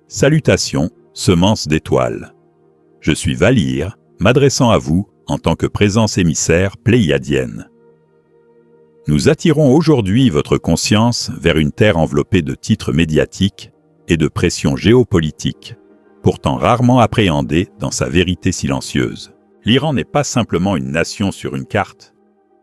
Salutations, semences d'étoiles. Je suis Valir, m'adressant à vous en tant que présence émissaire pléiadienne. Nous attirons aujourd'hui votre conscience vers une terre enveloppée de titres médiatiques et de pressions géopolitiques, pourtant rarement appréhendée dans sa vérité silencieuse. L'Iran n'est pas simplement une nation sur une carte,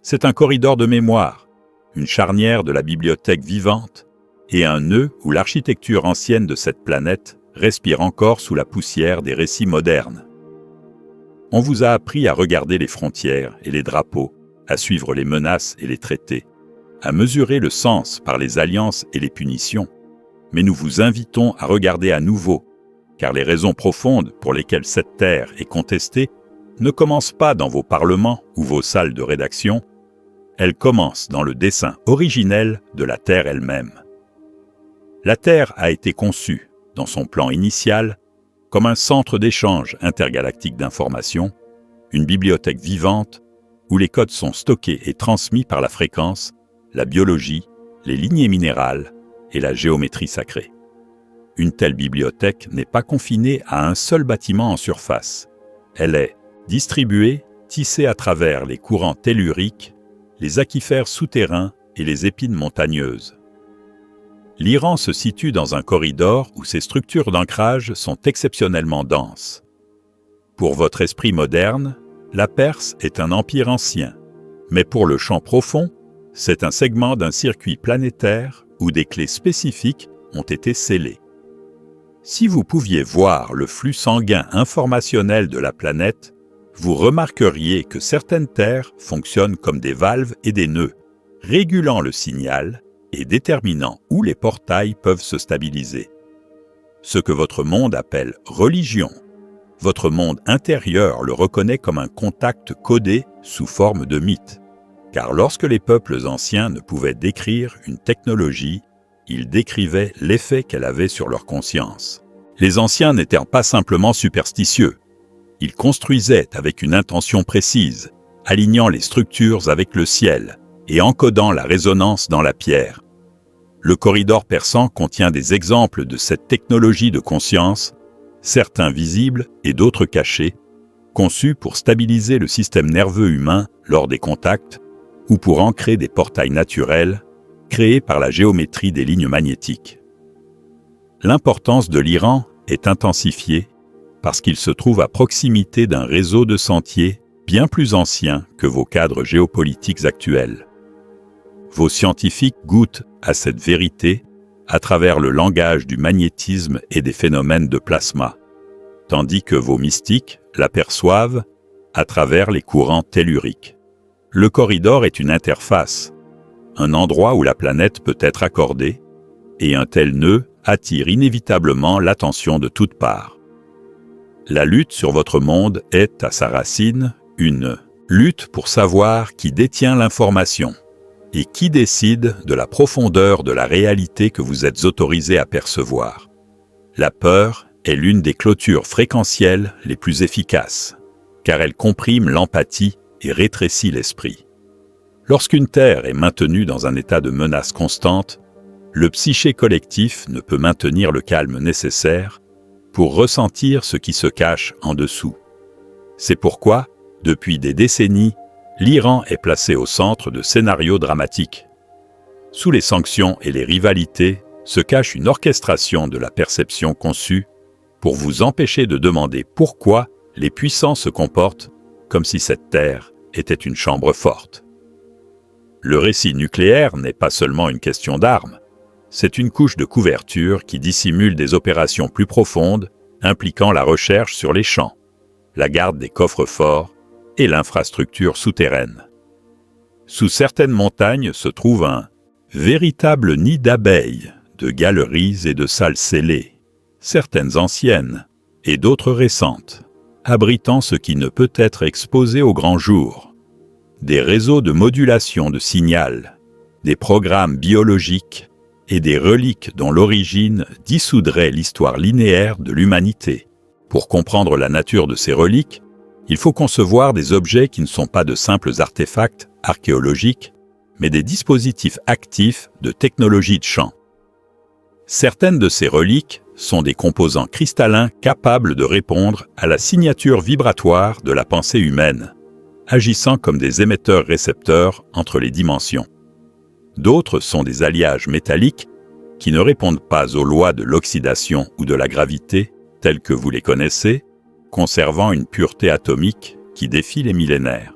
c'est un corridor de mémoire, une charnière de la bibliothèque vivante et un nœud où l'architecture ancienne de cette planète respire encore sous la poussière des récits modernes. On vous a appris à regarder les frontières et les drapeaux, à suivre les menaces et les traités, à mesurer le sens par les alliances et les punitions. Mais nous vous invitons à regarder à nouveau, car les raisons profondes pour lesquelles cette terre est contestée ne commencent pas dans vos parlements ou vos salles de rédaction, elles commencent dans le dessin originel de la Terre elle-même. La Terre a été conçue, dans son plan initial, comme un centre d'échange intergalactique d'informations, une bibliothèque vivante où les codes sont stockés et transmis par la fréquence, la biologie, les lignées minérales et la géométrie sacrée. Une telle bibliothèque n'est pas confinée à un seul bâtiment en surface. Elle est distribuée, tissée à travers les courants telluriques, les aquifères souterrains et les épines montagneuses. L'Iran se situe dans un corridor où ses structures d'ancrage sont exceptionnellement denses. Pour votre esprit moderne, la Perse est un empire ancien, mais pour le champ profond, c'est un segment d'un circuit planétaire où des clés spécifiques ont été scellées. Si vous pouviez voir le flux sanguin informationnel de la planète, vous remarqueriez que certaines terres fonctionnent comme des valves et des nœuds, régulant le signal et déterminant où les portails peuvent se stabiliser. Ce que votre monde appelle religion, votre monde intérieur le reconnaît comme un contact codé sous forme de mythe. Car lorsque les peuples anciens ne pouvaient décrire une technologie, ils décrivaient l'effet qu'elle avait sur leur conscience. Les anciens n'étaient pas simplement superstitieux. Ils construisaient avec une intention précise, alignant les structures avec le ciel et encodant la résonance dans la pierre. Le corridor persan contient des exemples de cette technologie de conscience, certains visibles et d'autres cachés, conçus pour stabiliser le système nerveux humain lors des contacts ou pour ancrer des portails naturels créés par la géométrie des lignes magnétiques. L'importance de l'Iran est intensifiée parce qu'il se trouve à proximité d'un réseau de sentiers bien plus ancien que vos cadres géopolitiques actuels. Vos scientifiques goûtent à cette vérité à travers le langage du magnétisme et des phénomènes de plasma, tandis que vos mystiques l'aperçoivent à travers les courants telluriques. Le corridor est une interface, un endroit où la planète peut être accordée, et un tel nœud attire inévitablement l'attention de toutes parts. La lutte sur votre monde est, à sa racine, une lutte pour savoir qui détient l'information et qui décide de la profondeur de la réalité que vous êtes autorisé à percevoir. La peur est l'une des clôtures fréquentielles les plus efficaces, car elle comprime l'empathie et rétrécit l'esprit. Lorsqu'une terre est maintenue dans un état de menace constante, le psyché collectif ne peut maintenir le calme nécessaire pour ressentir ce qui se cache en dessous. C'est pourquoi, depuis des décennies, l'Iran est placé au centre de scénarios dramatiques. Sous les sanctions et les rivalités se cache une orchestration de la perception conçue pour vous empêcher de demander pourquoi les puissants se comportent comme si cette terre était une chambre forte. Le récit nucléaire n'est pas seulement une question d'armes, c'est une couche de couverture qui dissimule des opérations plus profondes impliquant la recherche sur les champs, la garde des coffres-forts et l'infrastructure souterraine. Sous certaines montagnes se trouve un véritable nid d'abeilles, de galeries et de salles scellées, certaines anciennes et d'autres récentes, abritant ce qui ne peut être exposé au grand jour. Des réseaux de modulation de signal, des programmes biologiques et des reliques dont l'origine dissoudrait l'histoire linéaire de l'humanité. Pour comprendre la nature de ces reliques, il faut concevoir des objets qui ne sont pas de simples artefacts archéologiques, mais des dispositifs actifs de technologie de champ. Certaines de ces reliques sont des composants cristallins capables de répondre à la signature vibratoire de la pensée humaine, agissant comme des émetteurs-récepteurs entre les dimensions. D'autres sont des alliages métalliques qui ne répondent pas aux lois de l'oxydation ou de la gravité, telles que vous les connaissez, conservant une pureté atomique qui défie les millénaires.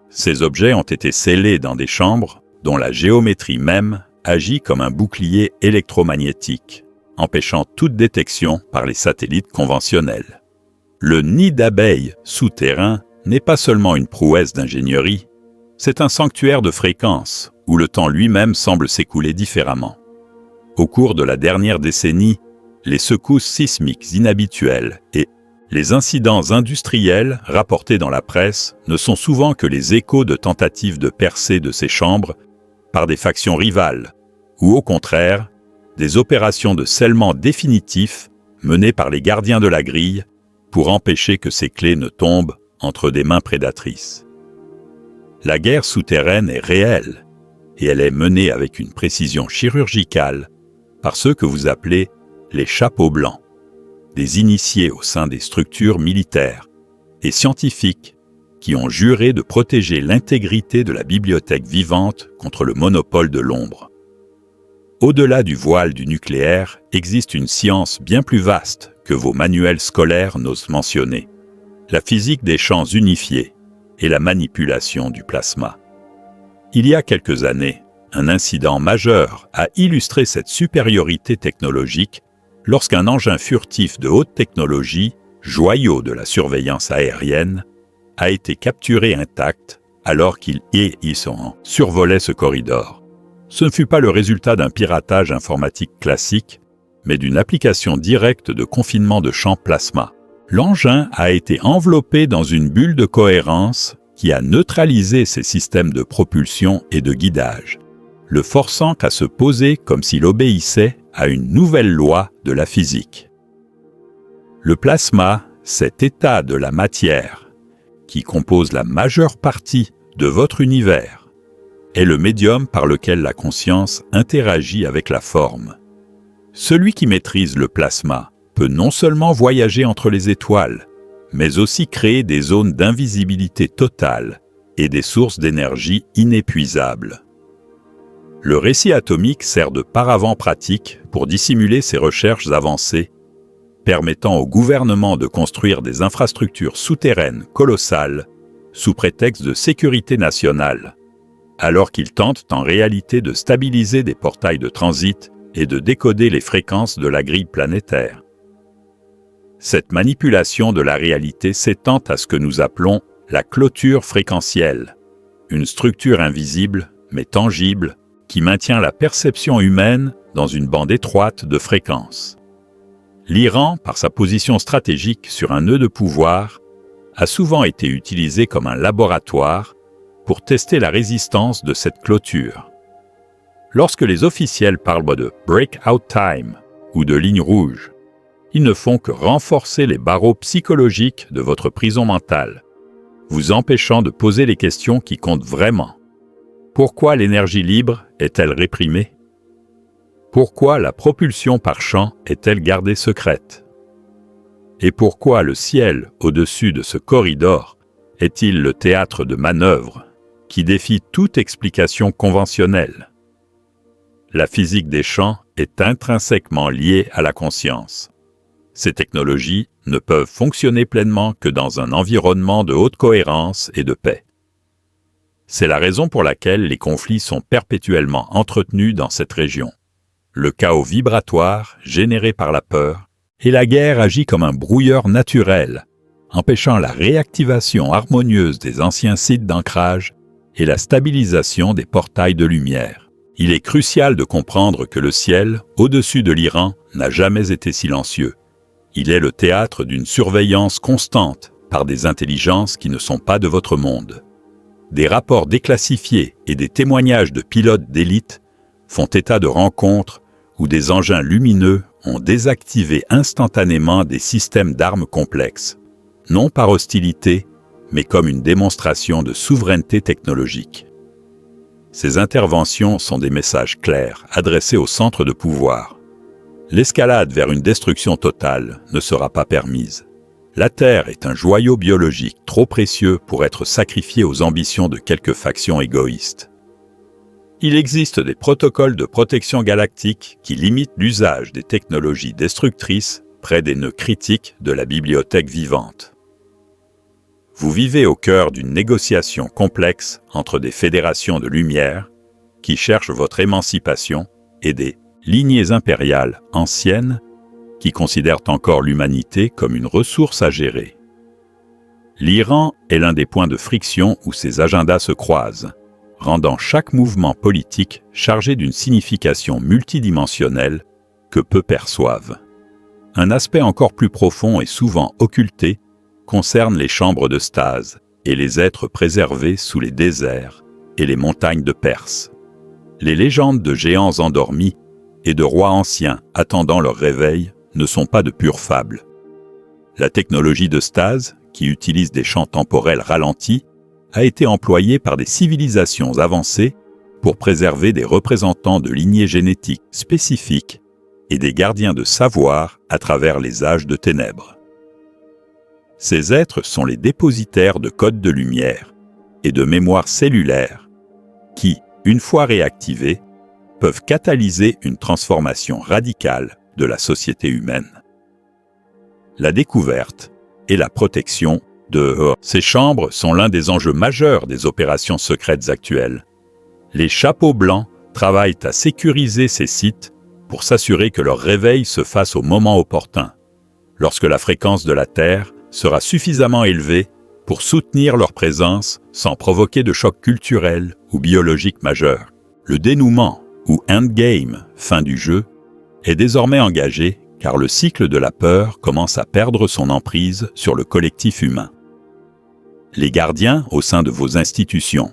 Ces objets ont été scellés dans des chambres dont la géométrie même agit comme un bouclier électromagnétique, empêchant toute détection par les satellites conventionnels. Le nid d'abeilles souterrain n'est pas seulement une prouesse d'ingénierie, c'est un sanctuaire de fréquences où le temps lui-même semble s'écouler différemment. Au cours de la dernière décennie, les secousses sismiques inhabituelles et les incidents industriels rapportés dans la presse ne sont souvent que les échos de tentatives de percée de ces chambres par des factions rivales, ou au contraire, des opérations de scellement définitif menées par les gardiens de la grille pour empêcher que ces clés ne tombent entre des mains prédatrices. La guerre souterraine est réelle, et elle est menée avec une précision chirurgicale par ceux que vous appelez les chapeaux blancs, des initiés au sein des structures militaires et scientifiques qui ont juré de protéger l'intégrité de la bibliothèque vivante contre le monopole de l'ombre. Au-delà du voile du nucléaire existe une science bien plus vaste que vos manuels scolaires n'osent mentionner, la physique des champs unifiés et la manipulation du plasma. Il y a quelques années, un incident majeur a illustré cette supériorité technologique lorsqu'un engin furtif de haute technologie, joyau de la surveillance aérienne, a été capturé intact alors qu'il survolait ce corridor. Ce ne fut pas le résultat d'un piratage informatique classique, mais d'une application directe de confinement de champ plasma. L'engin a été enveloppé dans une bulle de cohérence qui a neutralisé ses systèmes de propulsion et de guidage, le forçant à se poser comme s'il obéissait à une nouvelle loi de la physique. Le plasma, cet état de la matière, qui compose la majeure partie de votre univers, est le médium par lequel la conscience interagit avec la forme. Celui qui maîtrise le plasma peut non seulement voyager entre les étoiles, mais aussi créer des zones d'invisibilité totale et des sources d'énergie inépuisables. Le récit atomique sert de paravent pratique pour dissimuler ces recherches avancées, permettant au gouvernement de construire des infrastructures souterraines colossales sous prétexte de sécurité nationale, alors qu'ils tentent en réalité de stabiliser des portails de transit et de décoder les fréquences de la grille planétaire. Cette manipulation de la réalité s'étend à ce que nous appelons la clôture fréquentielle, une structure invisible mais tangible qui maintient la perception humaine dans une bande étroite de fréquences. L'Iran, par sa position stratégique sur un nœud de pouvoir, a souvent été utilisé comme un laboratoire pour tester la résistance de cette clôture. Lorsque les officiels parlent de « breakout time » ou de « ligne rouge », ils ne font que renforcer les barreaux psychologiques de votre prison mentale, vous empêchant de poser les questions qui comptent vraiment. Pourquoi l'énergie libre est-elle réprimée? Pourquoi la propulsion par champ est-elle gardée secrète? Et pourquoi le ciel au-dessus de ce corridor est-il le théâtre de manœuvres qui défie toute explication conventionnelle? La physique des champs est intrinsèquement liée à la conscience. Ces technologies ne peuvent fonctionner pleinement que dans un environnement de haute cohérence et de paix. C'est la raison pour laquelle les conflits sont perpétuellement entretenus dans cette région. Le chaos vibratoire généré par la peur et la guerre agit comme un brouilleur naturel, empêchant la réactivation harmonieuse des anciens sites d'ancrage et la stabilisation des portails de lumière. Il est crucial de comprendre que le ciel, au-dessus de l'Iran, n'a jamais été silencieux. Il est le théâtre d'une surveillance constante par des intelligences qui ne sont pas de votre monde. Des rapports déclassifiés et des témoignages de pilotes d'élite font état de rencontres où des engins lumineux ont désactivé instantanément des systèmes d'armes complexes, non par hostilité, mais comme une démonstration de souveraineté technologique. Ces interventions sont des messages clairs adressés au centre de pouvoir. l'escalade vers une destruction totale ne sera pas permise. La Terre est un joyau biologique trop précieux pour être sacrifié aux ambitions de quelques factions égoïstes. Il existe des protocoles de protection galactique qui limitent l'usage des technologies destructrices près des nœuds critiques de la bibliothèque vivante. Vous vivez au cœur d'une négociation complexe entre des fédérations de lumière qui cherchent votre émancipation et des lignées impériales anciennes qui considèrent encore l'humanité comme une ressource à gérer. L'Iran est l'un des points de friction où ces agendas se croisent, rendant chaque mouvement politique chargé d'une signification multidimensionnelle que peu perçoivent. Un aspect encore plus profond et souvent occulté concerne les chambres de stase et les êtres préservés sous les déserts et les montagnes de Perse. Les légendes de géants endormis et de rois anciens attendant leur réveil ne sont pas de pures fables. La technologie de stase, qui utilise des champs temporels ralentis, a été employée par des civilisations avancées pour préserver des représentants de lignées génétiques spécifiques et des gardiens de savoir à travers les âges de ténèbres. Ces êtres sont les dépositaires de codes de lumière et de mémoire cellulaire qui, une fois réactivés, peuvent catalyser une transformation radicale de la société humaine. La découverte et la protection de ces chambres sont l'un des enjeux majeurs des opérations secrètes actuelles. Les chapeaux blancs travaillent à sécuriser ces sites pour s'assurer que leur réveil se fasse au moment opportun, lorsque la fréquence de la Terre sera suffisamment élevée pour soutenir leur présence sans provoquer de choc culturel ou biologique majeur. Le dénouement, ou endgame, fin du jeu, est désormais engagé car le cycle de la peur commence à perdre son emprise sur le collectif humain. Les gardiens au sein de vos institutions,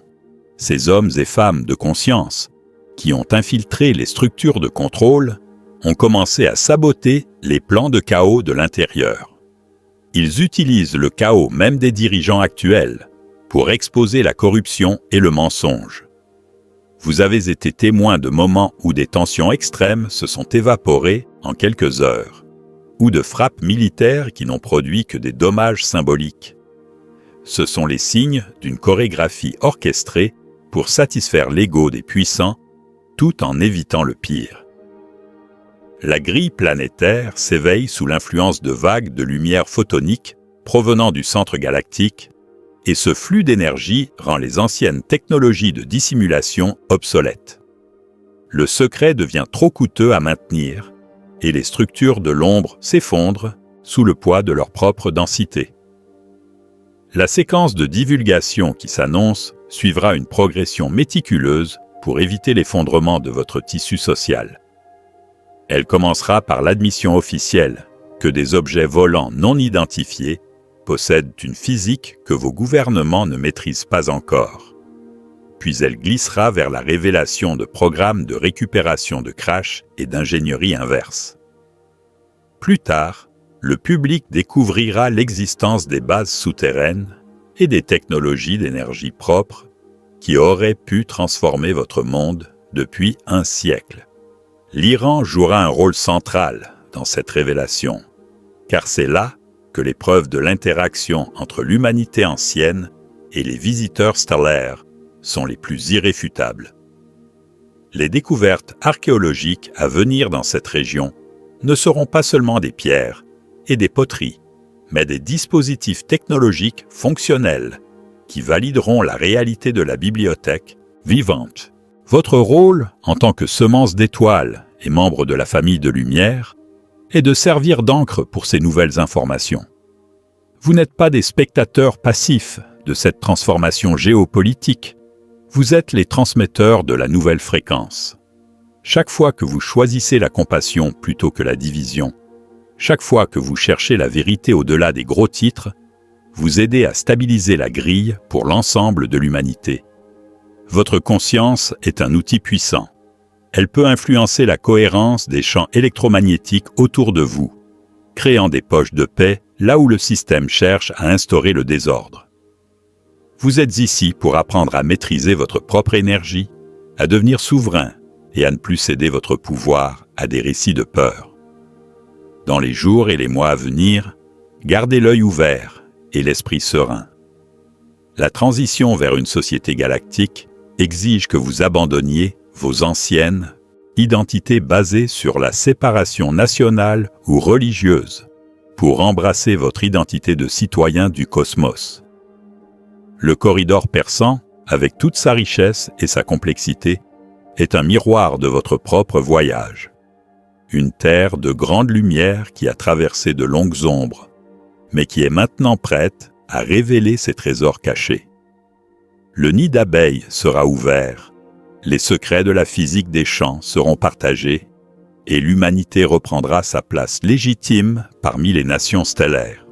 ces hommes et femmes de conscience qui ont infiltré les structures de contrôle, ont commencé à saboter les plans de chaos de l'intérieur. Ils utilisent le chaos même des dirigeants actuels pour exposer la corruption et le mensonge. Vous avez été témoin de moments où des tensions extrêmes se sont évaporées en quelques heures, ou de frappes militaires qui n'ont produit que des dommages symboliques. Ce sont les signes d'une chorégraphie orchestrée pour satisfaire l'ego des puissants, tout en évitant le pire. La grille planétaire s'éveille sous l'influence de vagues de lumière photonique provenant du centre galactique, et ce flux d'énergie rend les anciennes technologies de dissimulation obsolètes. Le secret devient trop coûteux à maintenir, et les structures de l'ombre s'effondrent sous le poids de leur propre densité. La séquence de divulgation qui s'annonce suivra une progression méticuleuse pour éviter l'effondrement de votre tissu social. Elle commencera par l'admission officielle que des objets volants non identifiés possèdent une physique que vos gouvernements ne maîtrisent pas encore. Puis elle glissera vers la révélation de programmes de récupération de crash et d'ingénierie inverse. Plus tard, le public découvrira l'existence des bases souterraines et des technologies d'énergie propre qui auraient pu transformer votre monde depuis un siècle. L'Iran jouera un rôle central dans cette révélation, car c'est là que les preuves de l'interaction entre l'humanité ancienne et les visiteurs stellaires sont les plus irréfutables. Les découvertes archéologiques à venir dans cette région ne seront pas seulement des pierres et des poteries, mais des dispositifs technologiques fonctionnels qui valideront la réalité de la bibliothèque vivante. Votre rôle, en tant que semence d'étoiles et membre de la famille de lumière, est de servir d'encre pour ces nouvelles informations. Vous n'êtes pas des spectateurs passifs de cette transformation géopolitique, vous êtes les transmetteurs de la nouvelle fréquence. Chaque fois que vous choisissez la compassion plutôt que la division, chaque fois que vous cherchez la vérité au-delà des gros titres, vous aidez à stabiliser la grille pour l'ensemble de l'humanité. Votre conscience est un outil puissant. Elle peut influencer la cohérence des champs électromagnétiques autour de vous, créant des poches de paix là où le système cherche à instaurer le désordre. Vous êtes ici pour apprendre à maîtriser votre propre énergie, à devenir souverain et à ne plus céder votre pouvoir à des récits de peur. Dans les jours et les mois à venir, gardez l'œil ouvert et l'esprit serein. La transition vers une société galactique exige que vous abandonniez vos anciennes identités basées sur la séparation nationale ou religieuse pour embrasser votre identité de citoyen du cosmos. Le corridor persan, avec toute sa richesse et sa complexité, est un miroir de votre propre voyage. Une terre de grande lumière qui a traversé de longues ombres, mais qui est maintenant prête à révéler ses trésors cachés. Le nid d'abeilles sera ouvert, les secrets de la physique des champs seront partagés, et l'humanité reprendra sa place légitime parmi les nations stellaires.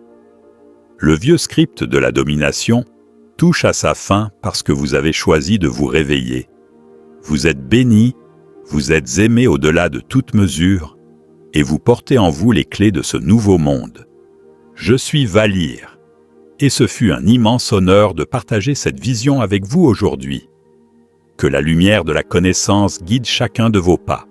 Le vieux script de la domination touche à sa fin parce que vous avez choisi de vous réveiller. Vous êtes bénis, vous êtes aimés au-delà de toute mesure, et vous portez en vous les clés de ce nouveau monde. Je suis Valir, et ce fut un immense honneur de partager cette vision avec vous aujourd'hui. Que la lumière de la connaissance guide chacun de vos pas.